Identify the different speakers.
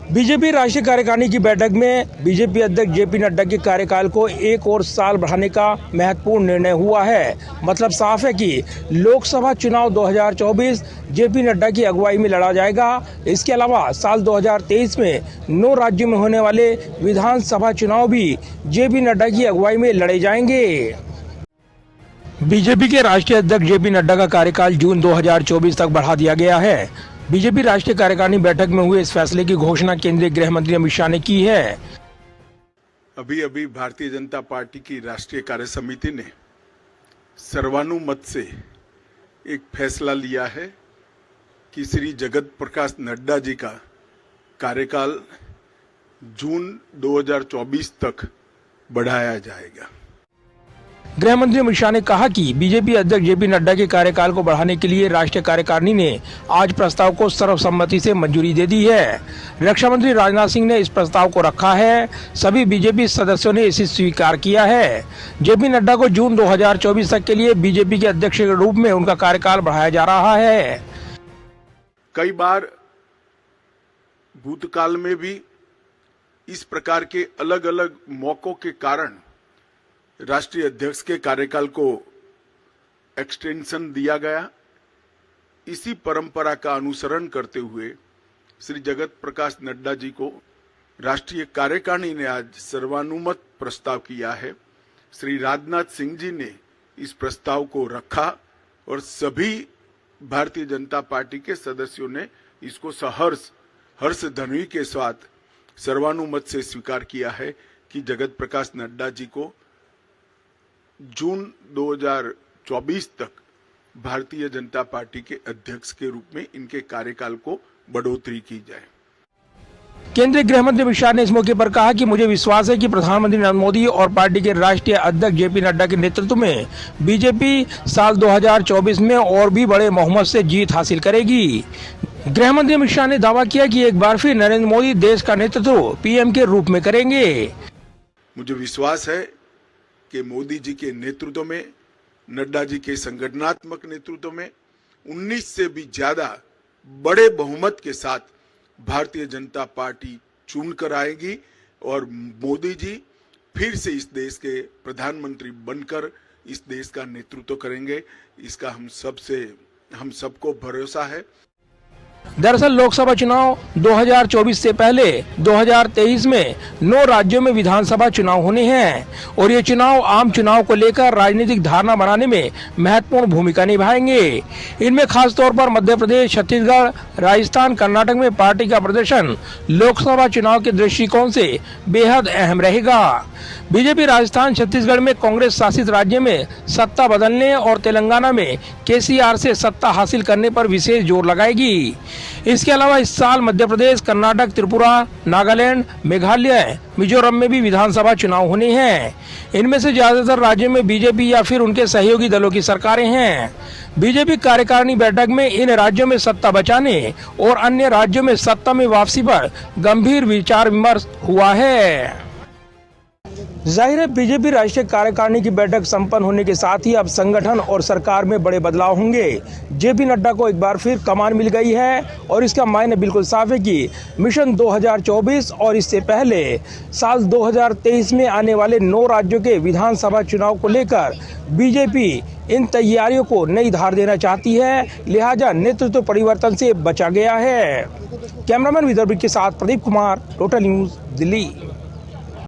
Speaker 1: BJP राष्ट्रीय कार्यकारिणी की बैठक में बीजेपी अध्यक्ष जेपी नड्डा के कार्यकाल को एक और साल बढ़ाने का महत्वपूर्ण निर्णय हुआ है। मतलब साफ है कि लोकसभा चुनाव 2024 जेपी नड्डा की अगुवाई में लड़ा जाएगा। इसके अलावा साल 2023 में 9 राज्यों में होने वाले विधानसभा चुनाव भी जेपी नड्डा की अगुवाई में लड़े जाएंगे। बीजेपी के राष्ट्रीय अध्यक्ष जेपी नड्डा का कार्यकाल जून 2024 तक बढ़ा दिया गया है। बीजेपी राष्ट्रीय कार्यकारिणी बैठक में हुए इस फैसले की घोषणा केंद्रीय गृह मंत्री अमित शाह ने की है।
Speaker 2: अभी भारतीय जनता पार्टी की राष्ट्रीय कार्य समिति ने सर्वानुमत से एक फैसला लिया है कि श्री जगत प्रकाश नड्डा जी का कार्यकाल जून 2024 तक बढ़ाया जाएगा।
Speaker 1: गृह मंत्री अमित शाह ने कहा कि बीजेपी अध्यक्ष जेपी नड्डा के कार्यकाल को बढ़ाने के लिए राष्ट्रीय कार्यकारिणी ने आज प्रस्ताव को सर्वसम्मति से मंजूरी दे दी है। रक्षा मंत्री राजनाथ सिंह ने इस प्रस्ताव को रखा है। सभी बीजेपी सदस्यों ने इसे स्वीकार किया है। जेपी नड्डा को जून 2024 तक के लिए बीजेपी के अध्यक्ष के रूप में उनका कार्यकाल बढ़ाया जा रहा है।
Speaker 2: कई बार भूतकाल में भी इस प्रकार के अलग अलग मौकों के कारण राष्ट्रीय अध्यक्ष के कार्यकाल को एक्सटेंशन दिया गया। इसी परंपरा का अनुसरण करते हुए श्री जगत प्रकाश नड्डा जी को राष्ट्रीय कार्यकारिणी ने आज सर्वानुमत प्रस्ताव किया है। श्री राजनाथ सिंह जी ने इस प्रस्ताव को रखा और सभी भारतीय जनता पार्टी के सदस्यों ने इसको हर्ष ध्वनि के साथ सर्वानुमत से स्वीकार किया है कि जगत प्रकाश नड्डा जी को जून 2024 तक भारतीय जनता पार्टी के अध्यक्ष के रूप में इनके कार्यकाल को बढ़ोतरी की जाए।
Speaker 1: केंद्रीय गृह मंत्री अमित शाह ने इस मौके पर कहा कि मुझे विश्वास है कि प्रधानमंत्री नरेंद्र मोदी और पार्टी के राष्ट्रीय अध्यक्ष जेपी नड्डा के नेतृत्व में बीजेपी साल 2024 में और भी बड़े बहुमत से जीत हासिल करेगी। गृह मंत्री अमित शाह ने दावा किया कि एक बार फिर नरेंद्र मोदी देश का नेतृत्व पीएम के रूप में करेंगे।
Speaker 2: मुझे विश्वास है कि मोदी जी के नेतृत्व में, नड्डा जी के संगठनात्मक नेतृत्व में 19 से भी ज्यादा बड़े बहुमत के साथ भारतीय जनता पार्टी चुन कर आएगी और मोदी जी फिर से इस देश के प्रधानमंत्री बनकर इस देश का नेतृत्व करेंगे। इसका हम सबको भरोसा है।
Speaker 1: दरअसल लोकसभा चुनाव 2024 से पहले 2023 में 9 राज्यों में विधानसभा चुनाव होने हैं और ये चुनाव आम चुनाव को लेकर राजनीतिक धारणा बनाने में महत्वपूर्ण भूमिका निभाएंगे। इनमें खास तौर पर मध्य प्रदेश, छत्तीसगढ़, राजस्थान, कर्नाटक में पार्टी का प्रदर्शन लोकसभा चुनाव के दृष्टिकोण से बेहद अहम रहेगा। बीजेपी राजस्थान, छत्तीसगढ़ में कांग्रेस शासित राज्य में सत्ता बदलने और तेलंगाना में केसीआर से सत्ता हासिल करने पर विशेष जोर लगाएगी। इसके अलावा इस साल मध्य प्रदेश, कर्नाटक, त्रिपुरा, नागालैंड, मेघालय, मिजोरम में भी विधानसभा चुनाव होने हैं। इनमें से ज्यादातर राज्यों में बीजेपी या फिर उनके सहयोगी दलों की सरकारें हैं। बीजेपी कार्यकारिणी बैठक में इन राज्यों में सत्ता बचाने और अन्य राज्यों में सत्ता में वापसी पर गंभीर विचार विमर्श हुआ है। जाहिर है बीजेपी राष्ट्रीय कार्यकारिणी की बैठक संपन्न होने के साथ ही अब संगठन और सरकार में बड़े बदलाव होंगे। जेपी नड्डा को एक बार फिर कमान मिल गई है और इसका मायने बिल्कुल साफ है कि मिशन 2024 और इससे पहले साल 2023 में आने वाले 9 राज्यों के विधानसभा चुनाव को लेकर बीजेपी इन तैयारियों को नई धार देना चाहती है। लिहाजा नेतृत्व परिवर्तन से बचा गया है। कैमरामैन विदर्भ के साथ प्रदीप कुमार, टोटल न्यूज, दिल्ली।